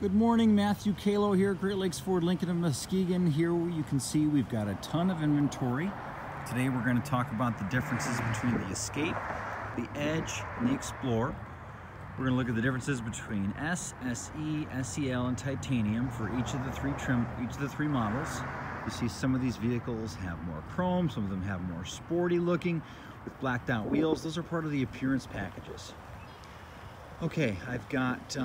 Good morning, Matthew Kalo here, Great Lakes Ford Lincoln of Muskegon. Here you can see we've got a ton of inventory. Today we're going to talk about the differences between the Escape, the Edge, and the Explorer. We're going to look at the differences between S, SE, SEL, and Titanium for each of the three models. You see some of these vehicles have more chrome, some of them have more sporty looking with blacked out wheels. Those are part of the appearance packages. Okay, I've got,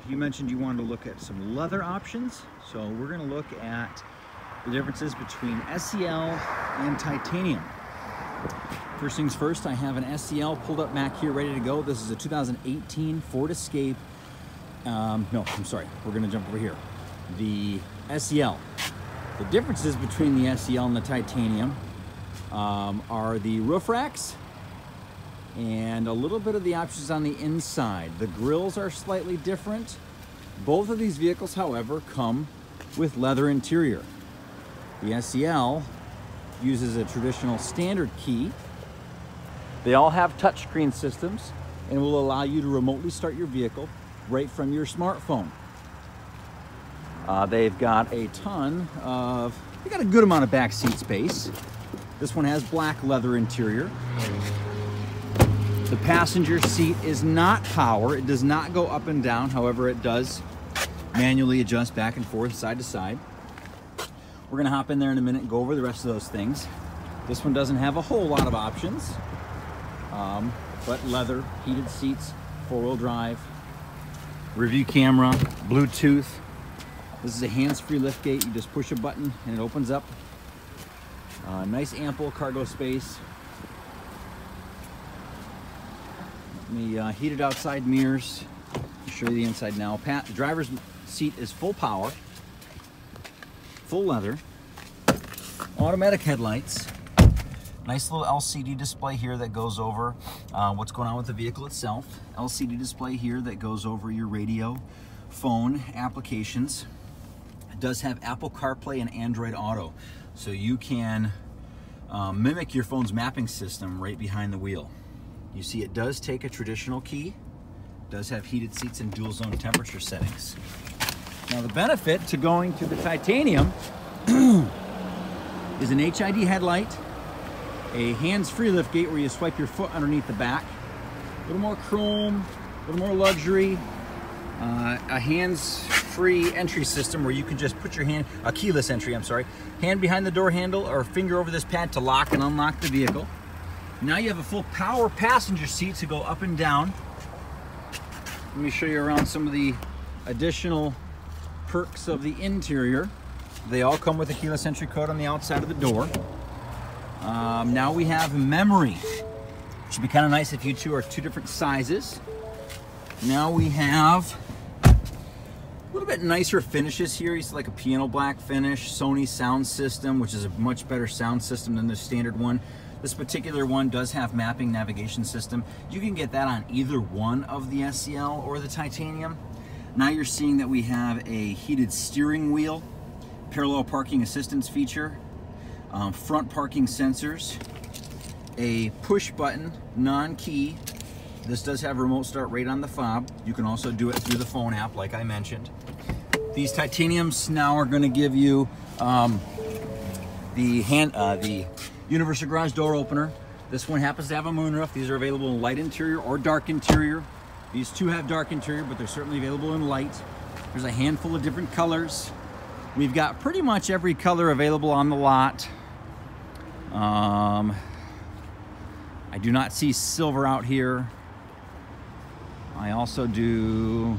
you mentioned you wanted to look at some leather options, so we're going to look at the differences between SEL and Titanium. First things first, I have an SEL pulled up back here ready to go. This is a 2018 Ford Escape. No, I'm sorry, we're going to jump over here. The SEL. The differences between the SEL and the Titanium are the roof racks and a little bit of the options on the inside. The grills are slightly different. Both of these vehicles, however, come with leather interior. The SEL uses a traditional standard key. They all have touchscreen systems and will allow you to remotely start your vehicle right from your smartphone. They've got a good amount of back seat space. This one has black leather interior. The passenger seat is not power. It does not go up and down. However, it does manually adjust back and forth, side to side. We're gonna hop in there in a minute and go over the rest of those things. This one doesn't have a whole lot of options, but leather, heated seats, four-wheel drive, review camera, Bluetooth. This is a hands-free liftgate. You just push a button and it opens up. Nice ample cargo space. Heated outside mirrors. I'll show you the inside now. The driver's seat is full power, full leather, automatic headlights. Nice little LCD display here that goes over what's going on with the vehicle itself. LCD display here that goes over your radio, phone applications. It does have Apple CarPlay and Android Auto, so you can mimic your phone's mapping system right behind the wheel. You see it does take a traditional key, does have heated seats and dual zone temperature settings. Now the benefit to going to the Titanium is an HID headlight, a hands-free liftgate where you swipe your foot underneath the back, a little more chrome, a little more luxury, a hands-free entry system where you can just put your hand, a keyless entry, I'm sorry, hand behind the door handle or finger over this pad to lock and unlock the vehicle. Now you have a full power passenger seat to go up and down. Let me show you around some of the additional perks of the interior. They all come with a keyless entry code on the outside of the door. Now we have memory, which would be kind of nice if you two are two different sizes. Now we have a little bit nicer finishes here. It's like a piano black finish, Sony sound system, which is a much better sound system than the standard one. This particular one does have mapping navigation system. You can get that on either one of the SEL or the Titanium. Now you're seeing that we have a heated steering wheel, parallel parking assistance feature, front parking sensors, a push button, non-key. This does have remote start right on the fob. You can also do it through the phone app like I mentioned. These Titaniums now are going to give you the universal garage door opener. This one happens to have a moonroof. These are available in light interior or dark interior. These two have dark interior, but they're certainly available in light. There's a handful of different colors. We've got pretty much every color available on the lot. I do not see silver out here. I also do,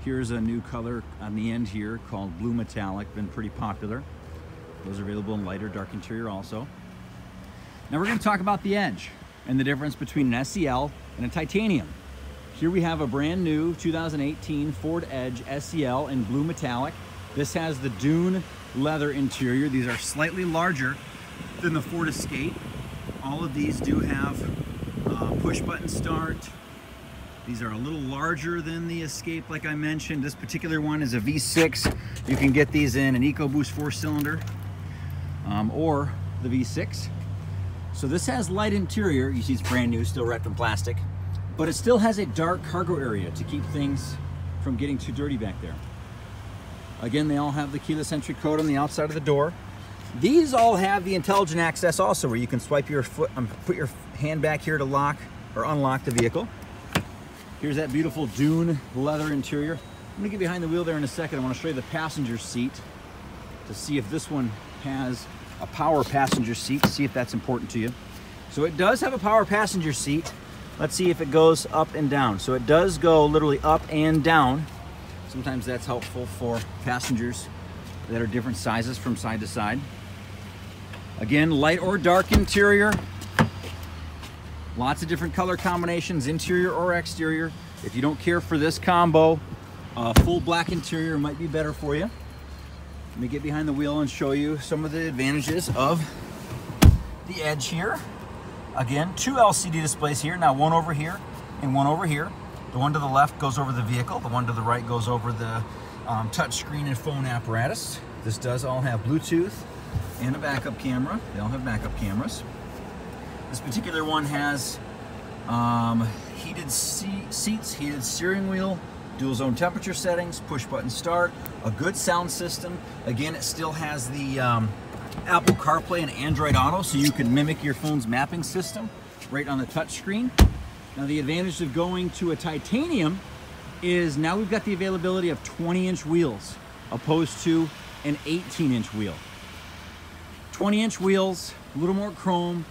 here's a new color on the end here called Blue Metallic, been pretty popular. Those are available in light or dark interior also. Now we're going to talk about the Edge and the difference between an SEL and a Titanium. Here we have a brand new 2018 Ford Edge SEL in Blue Metallic. This has the dune leather interior. These are slightly larger than the Ford Escape. All of these do have push button start. These are a little larger than the Escape like I mentioned. This particular one is a V6. You can get these in an EcoBoost 4-cylinder. Or the V6. So this has light interior. You see it's brand new, still wrapped in plastic, but it still has a dark cargo area to keep things from getting too dirty back there. Again, they all have the keyless entry code on the outside of the door. These all have the intelligent access also, where you can swipe your foot, put your hand back here to lock or unlock the vehicle. Here's that beautiful dune leather interior. I'm gonna get behind the wheel there in a second. I wanna show you the passenger seat to see if this one has a power passenger seat, see if that's important to you. So it does have a power passenger seat. Let's see if it goes up and down. So it does go literally up and down. Sometimes that's helpful for passengers that are different sizes from side to side. Again, light or dark interior. Lots of different color combinations, interior or exterior. If you don't care for this combo, full black interior might be better for you. Let me get behind the wheel and show you some of the advantages of the Edge here. Again, 2 LCD displays here, now one over here and one over here. The one to the left goes over the vehicle, the one to the right goes over the touch screen and phone apparatus. This does all have Bluetooth and a backup camera. They all have backup cameras. This particular one has heated seats, heated steering wheel, dual zone temperature settings, push button start, a good sound system. Again, it still has the Apple CarPlay and Android Auto, so you can mimic your phone's mapping system right on the touch screen. Now the advantage of going to a titanium is now we've got the availability of 20-inch wheels opposed to an 18-inch wheel. 20-inch wheels, a little more chrome.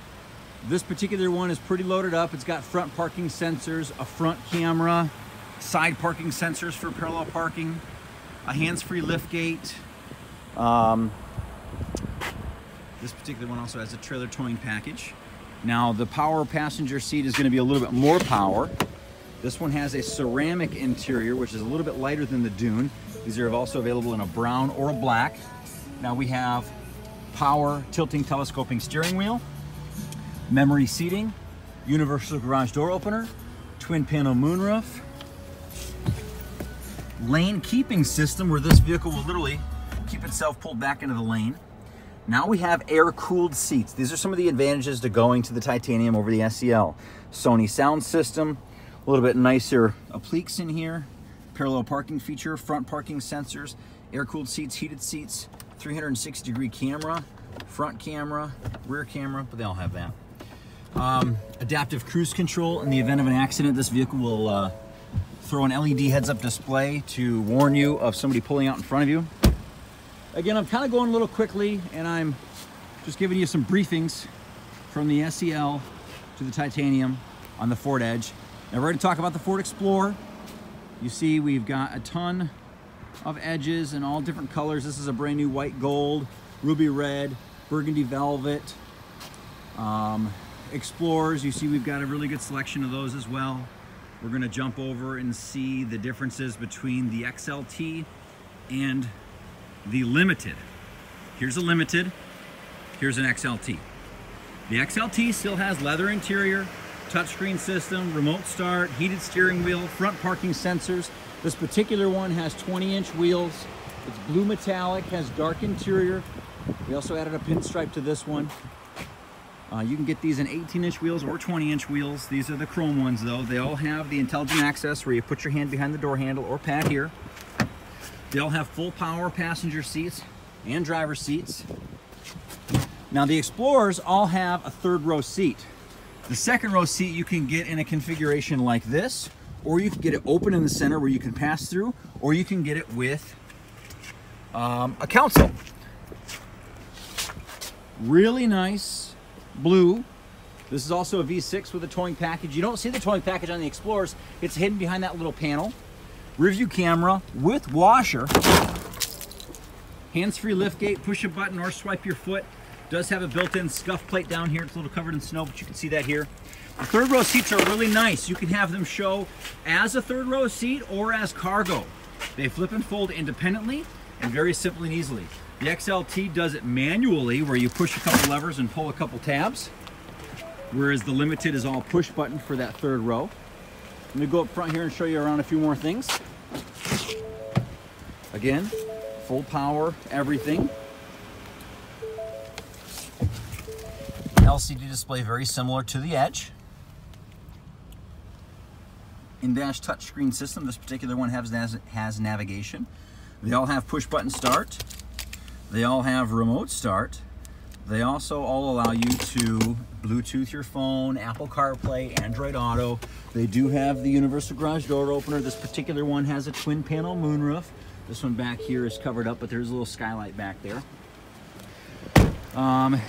This particular one is pretty loaded up. It's got front parking sensors, a front camera, side parking sensors for parallel parking, a hands-free liftgate. This particular one also has a trailer towing package. Now the power passenger seat is going to be a little bit more power. This one has a ceramic interior, which is a little bit lighter than the Dune. These are also available in a brown or a black. Now we have power tilting telescoping steering wheel, memory seating, universal garage door opener, twin panel moonroof, lane keeping system where this vehicle will literally keep itself pulled back into the lane. Now we have air-cooled seats. These are some of the advantages to going to the titanium over the SEL. Sony sound system, a little bit nicer appliques in here, parallel parking feature, front parking sensors, air-cooled seats, heated seats, 360-degree camera, front camera, rear camera, but they all have that. Adaptive cruise control. In the event of an accident, this vehicle will throw an LED heads-up display to warn you of somebody pulling out in front of you. Again, I'm kind of going a little quickly, and I'm just giving you some briefings from the SEL to the titanium on the Ford Edge. Now we're going to talk about the Ford Explorer. You see we've got a ton of edges in all different colors. This is a brand new white gold, ruby red, burgundy velvet. Explorers, you see we've got a really good selection of those as well. We're going to jump over and see the differences between the XLT and the Limited. Here's a Limited, here's an XLT. The XLT still has leather interior, touchscreen system, remote start, heated steering wheel, front parking sensors. This particular one has 20-inch wheels. It's blue metallic, has dark interior. We also added a pinstripe to this one. You can get these in 18-inch wheels or 20-inch wheels. These are the chrome ones though. They all have the intelligent access where you put your hand behind the door handle or pad here. They all have full power passenger seats and driver seats. Now the Explorers all have a third row seat. The second row seat you can get in a configuration like this, or you can get it open in the center where you can pass through, or you can get it with a console. Really nice blue. This is also a V6 with a towing package. You don't see the towing package on the Explorers. It's hidden behind that little panel. Rear view camera with washer. Hands-free liftgate, push a button or swipe your foot. Does have a built-in scuff plate down here. It's a little covered in snow, but you can see that here. The third row seats are really nice. You can have them show as a third row seat or as cargo. They flip and fold independently and very simply and easily. The XLT does it manually, where you push a couple levers and pull a couple tabs, whereas the Limited is all push button for that third row. Let me go up front here and show you around a few more things. Again, full power, everything. LCD display very similar to the Edge. in-dash touchscreen system. This particular one has navigation. They all have push-button start. They all have remote start. They also all allow you to Bluetooth your phone, Apple CarPlay, Android Auto. They do have the universal garage door opener. This particular one has a twin panel moonroof. This one back here is covered up, but there's a little skylight back there. Now